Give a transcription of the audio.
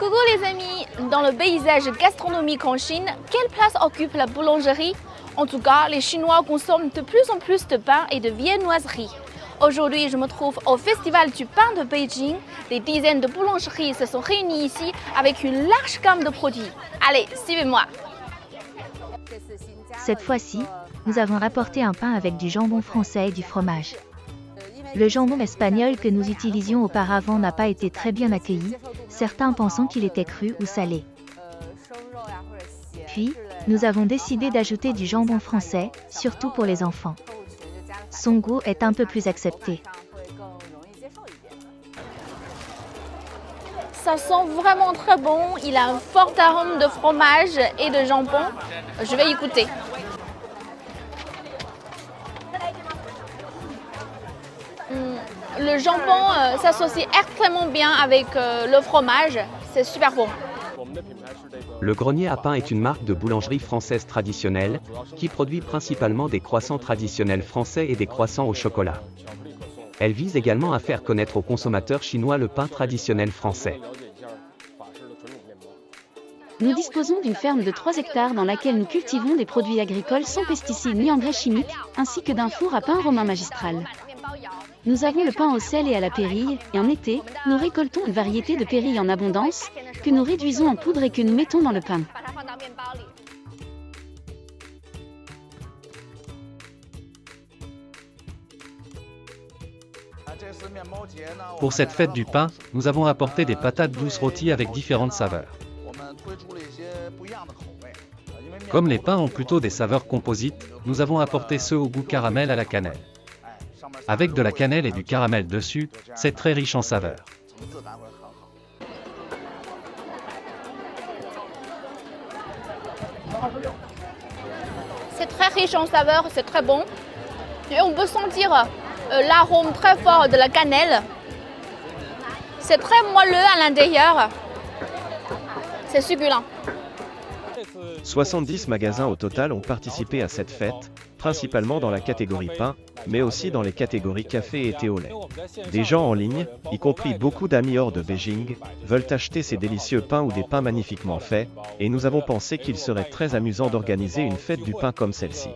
Coucou les amis, dans le paysage gastronomique en Chine, quelle place occupe la boulangerie? En tout cas, les Chinois consomment de plus en plus de pain et de viennoiseries. Aujourd'hui, je me trouve au Festival du pain de Beijing. Des dizaines de boulangeries se sont réunies ici avec une large gamme de produits. Allez, suivez-moi. Cette fois-ci, nous avons rapporté un pain avec du jambon français et du fromage. Le jambon espagnol que nous utilisions auparavant n'a pas été très bien accueilli, certains pensant qu'il était cru ou salé. Puis, nous avons décidé d'ajouter du jambon français, surtout pour les enfants. Son goût est un peu plus accepté. Ça sent vraiment très bon, il a un fort arôme de fromage et de jambon. Je vais y goûter. Le jambon s'associe extrêmement bien avec le fromage, c'est super bon. Le Grenier à pain est une marque de boulangerie française traditionnelle qui produit principalement des croissants traditionnels français et des croissants au chocolat. Elle vise également à faire connaître aux consommateurs chinois le pain traditionnel français. Nous disposons d'une ferme de 3 hectares dans laquelle nous cultivons des produits agricoles sans pesticides ni engrais chimiques, ainsi que d'un four à pain romain magistral. Nous avons le pain au sel et à la pérille, et en été, nous récoltons une variété de pérille en abondance, que nous réduisons en poudre et que nous mettons dans le pain. Pour cette fête du pain, nous avons apporté des patates douces rôties avec différentes saveurs. Comme les pains ont plutôt des saveurs composites, nous avons apporté ceux au goût caramel à la cannelle. Avec de la cannelle et du caramel dessus, c'est très riche en saveurs. C'est très riche en saveurs, c'est très bon. Et on peut sentir l'arôme très fort de la cannelle. C'est très moelleux à l'intérieur. C'est succulent. 70 magasins au total ont participé à cette fête, principalement dans la catégorie pain, mais aussi dans les catégories café et thé au lait. Des gens en ligne, y compris beaucoup d'amis hors de Beijing, veulent acheter ces délicieux pains ou des pains magnifiquement faits, et nous avons pensé qu'il serait très amusant d'organiser une fête du pain comme celle-ci.